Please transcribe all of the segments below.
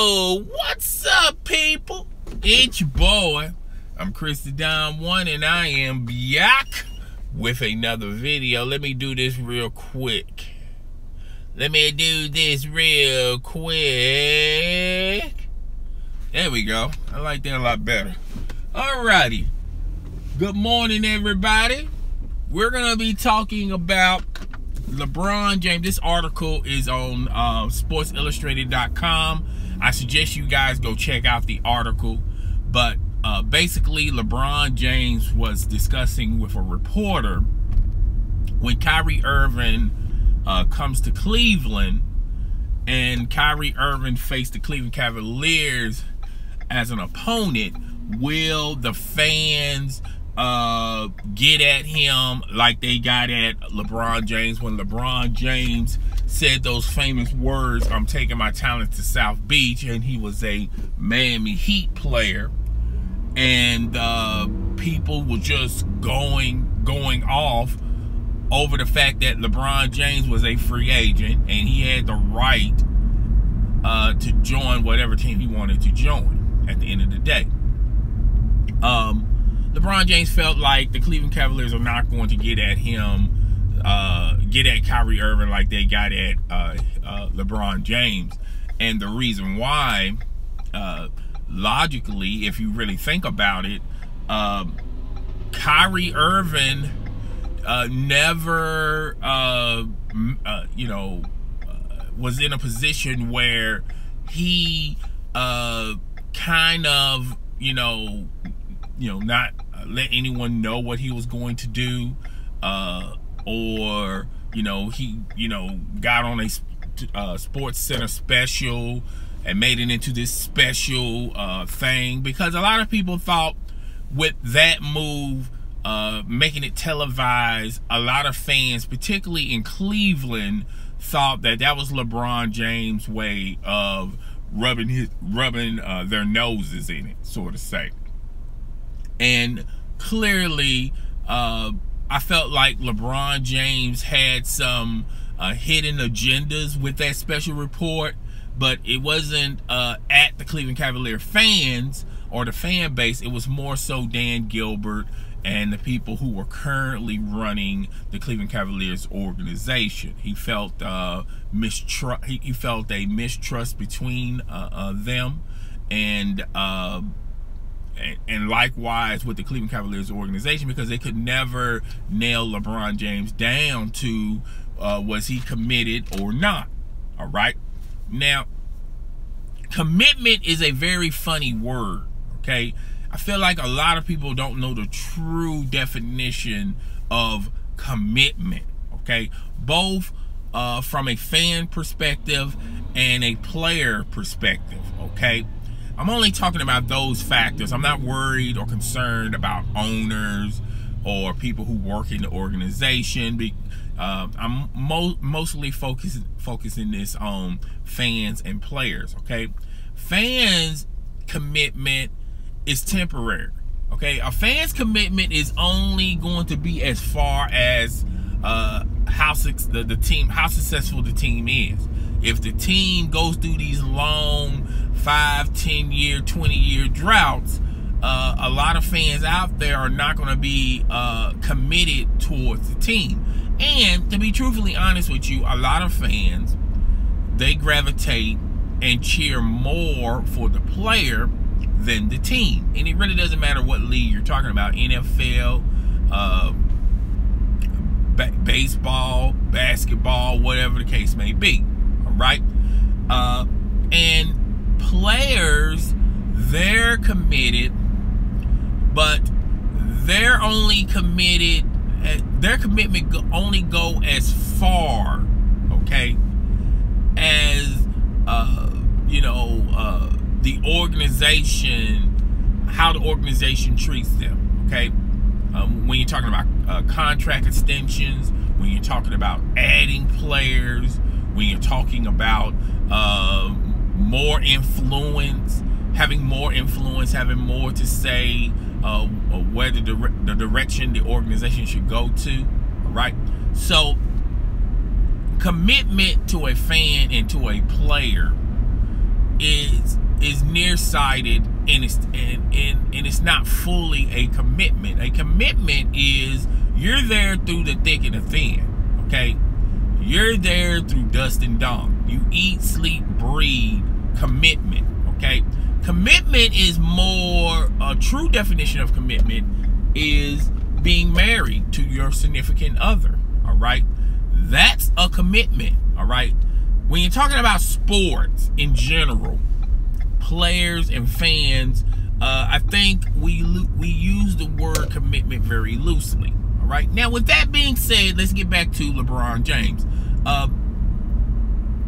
Yo, what's up, people? It's your boy. I'm Chris the Don One, and I am back with another video. Let me do this real quick. There we go. I like that a lot better. Alrighty. Good morning, everybody. We're gonna be talking about LeBron James. This article is on sportsillustrated.com. I suggest you guys go check out the article. But basically, LeBron James was discussing with a reporter when Kyrie Irving comes to Cleveland, and Kyrie Irving faced the Cleveland Cavaliers as an opponent. Will the fans get at him like they got at LeBron James when LeBron James said those famous words, "I'm taking my talent to South Beach," and he was a Miami Heat player, and people were just going off over the fact that LeBron James was a free agent and he had the right to join whatever team he wanted to join at the end of the day. LeBron James felt like the Cleveland Cavaliers are not going to get at him, get at Kyrie Irving like they got at LeBron James. And the reason why, logically, if you really think about it, Kyrie Irving never, was in a position where he kind of, not let anyone know what he was going to do, or he got on a Sports Center special and made it into this special thing, because a lot of people thought with that move, making it televised, a lot of fans, particularly in Cleveland, thought that that was LeBron James' way of rubbing their noses in it, so to say. And clearly, I felt like LeBron James had some hidden agendas with that special report, but it wasn't at the Cleveland Cavalier fans or the fan base. It was more so Dan Gilbert and the people who were currently running the Cleveland Cavaliers organization. He felt mistrust. He felt a mistrust between them, and likewise with the Cleveland Cavaliers organization, because they could never nail LeBron James down to was he committed or not. All right. Now, commitment is a very funny word. Okay. I feel like a lot of people don't know the true definition of commitment. Okay. Both from a fan perspective and a player perspective. Okay. I'm only talking about those factors. I'm not worried or concerned about owners or people who work in the organization. I'm mostly focusing this on fans and players. Okay, fans' commitment is temporary. Okay, a fan's commitment is only going to be as far as how successful the team is. If the team goes through these long 5, 10-year, 20-year droughts, a lot of fans out there are not going to be committed towards the team. And to be truthfully honest with you, a lot of fans, they gravitate and cheer more for the player than the team. And it really doesn't matter what league you're talking about: NFL, baseball, basketball, whatever the case may be. All right, and players, they're committed, but they're only committed. Their commitment only go as far, okay, as the organization, how the organization treats them. Okay, when you're talking about contract extensions, when you're talking about adding players, when you're talking about more influence, having more to say, whether the direction the organization should go to. All right, so commitment to a fan and to a player is nearsighted, and it's not fully a commitment. A commitment is you're there through the thick and the thin. Okay, you're there through dust and dawn. You eat, sleep, breathe commitment. Okay, commitment is more, a true definition of commitment is being married to your significant other. All right, that's a commitment. All right, when you're talking about sports in general, players and fans, I think we use the word commitment very loosely. All right, now with that being said, let's get back to LeBron James.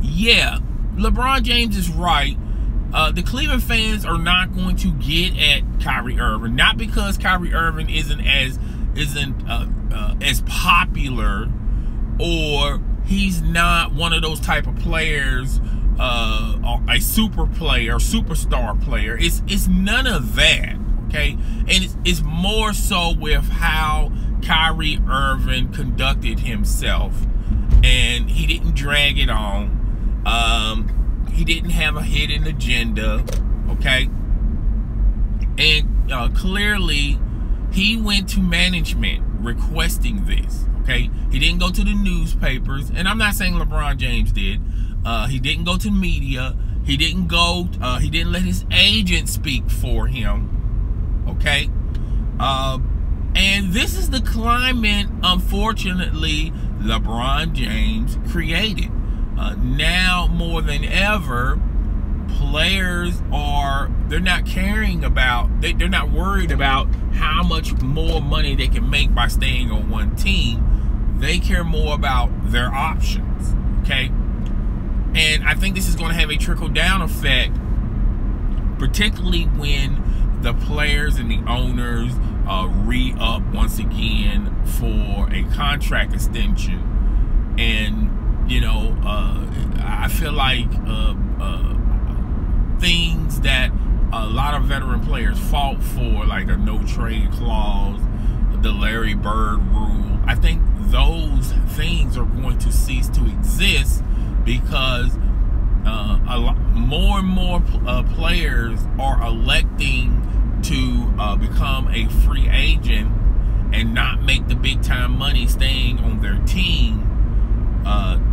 Yeah, LeBron James is right. The Cleveland fans are not going to get at Kyrie Irving, not because Kyrie Irving isn't as popular, or he's not one of those type of players, a super player, superstar player. It's none of that, okay? And it's more so with how Kyrie Irving conducted himself, and he didn't drag it on. He didn't have a hidden agenda, okay? And clearly, he went to management requesting this, okay? He didn't go to the newspapers, and I'm not saying LeBron James did. He didn't go to media. He didn't go. He didn't let his agent speak for him, okay? And this is the climate, unfortunately, LeBron James created. Now more than ever, players they're not caring about, they're not worried about how much more money they can make by staying on one team. They care more about their options, okay? And I think this is going to have a trickle-down effect, particularly when the players and the owners re-up once again for a contract extension. And you know, I feel like things that a lot of veteran players fought for, like a no-trade clause, the Larry Bird rule, I think those things are going to cease to exist because more and more players are electing to become a free agent and not make the big-time money staying on their team,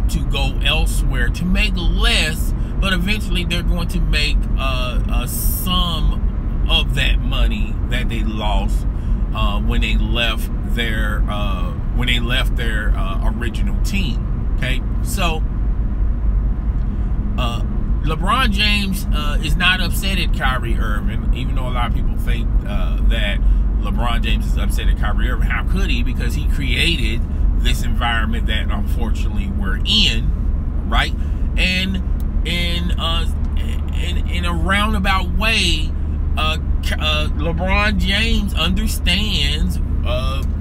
to go elsewhere to make less, but eventually they're going to make some of that money that they lost when they left their original team. Okay, so LeBron James is not upset at Kyrie Irving, even though a lot of people think that LeBron James is upset at Kyrie Irving. How could he? Because he created this environment that unfortunately we're in, right? And in a roundabout way, LeBron James understands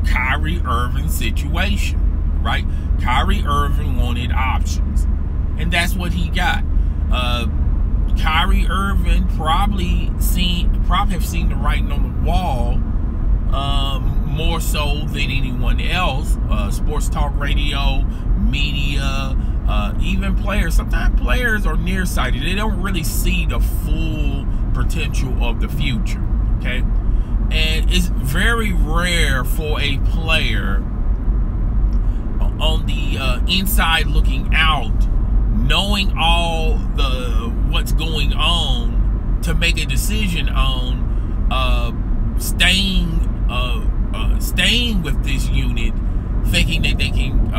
Kyrie Irving's situation, right? Kyrie Irving wanted options, and that's what he got. Kyrie Irving probably have seen the writing on the wall, more so than anyone else. Sports talk radio, media, even players. Sometimes players are nearsighted. They don't really see the full potential of the future, okay? And it's very rare for a player on the inside looking out, knowing all what's going on, to make a decision on staying with this unit, thinking that they can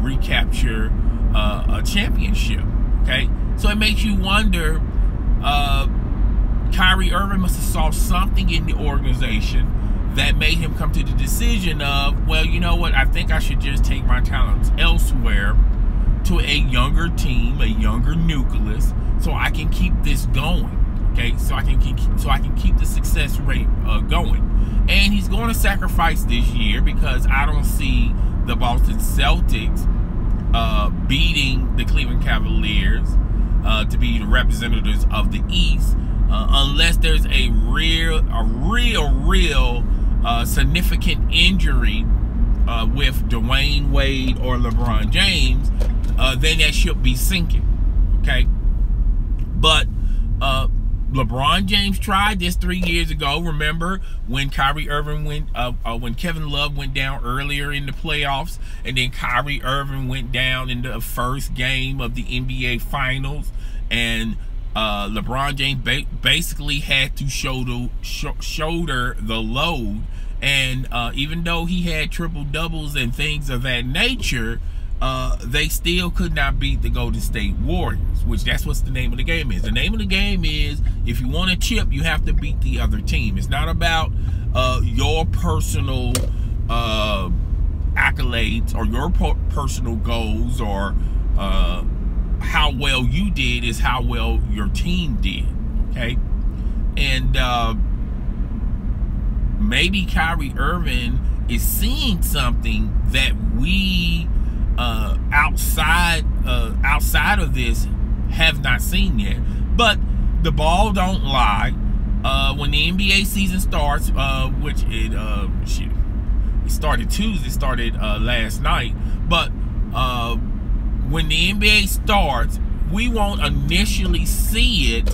recapture a championship. Okay, so it makes you wonder. Kyrie Irving must have saw something in the organization that made him come to the decision of, well, you know what? I think I should just take my talents elsewhere, to a younger team, a younger nucleus, so I can keep this going. Okay, so I can keep the success rate going. And he's going to sacrifice this year because I don't see the Boston Celtics beating the Cleveland Cavaliers to be the representatives of the East, unless there's a real significant injury with Dwyane Wade or LeBron James. Then that ship be sinking. Okay, but LeBron James tried this 3 years ago. Remember when Kyrie Irving when Kevin Love went down earlier in the playoffs, and then Kyrie Irving went down in the first game of the NBA Finals, and LeBron James basically had to shoulder the load. And even though he had triple doubles and things of that nature, they still could not beat the Golden State Warriors, which that's what the name of the game is. The name of the game is, if you want to chip, you have to beat the other team. It's not about your personal accolades or your personal goals or how well you did. Is how well your team did. Okay, and maybe Kyrie Irving is seeing something that we outside of this have not seen yet. But the ball don't lie. When the NBA season starts, which it started Tuesday, it started last night, but when the NBA starts, we won't initially see it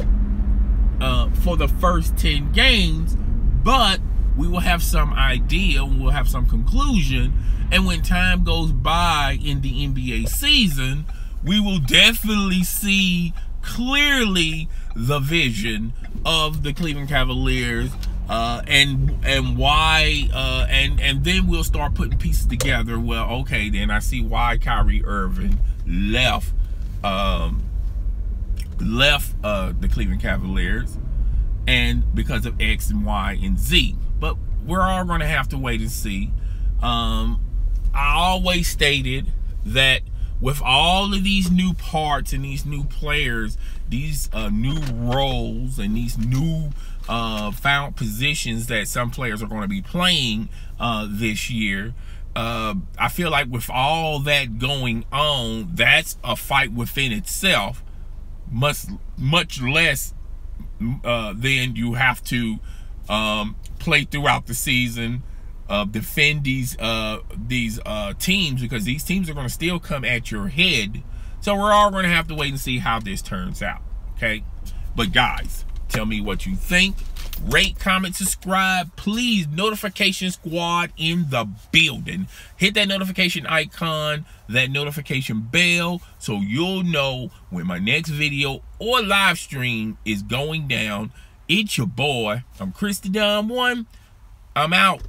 for the first 10 games, but we will have some idea, we'll have some conclusion, and when time goes by in the NBA season, we will definitely see clearly the vision of the Cleveland Cavaliers, and why, and then we'll start putting pieces together. Well, okay, then I see why Kyrie Irving left the Cleveland Cavaliers, and because of X and Y and Z. But we're all going to have to wait and see. I always stated that with all of these new parts and these new players, these new roles and these new found positions that some players are going to be playing this year, I feel like with all that going on, that's a fight within itself, much less than you have to play throughout the season, defend these teams, because these teams are going to still come at your head. So we're all going to have to wait and see how this turns out. Okay, but guys, tell me what you think. Rate, comment, subscribe, please. Notification squad in the building. Hit that notification icon, that notification bell, so you'll know when my next video or live stream is going down. It's your boy. I'm Chris the Dumb One. I'm out.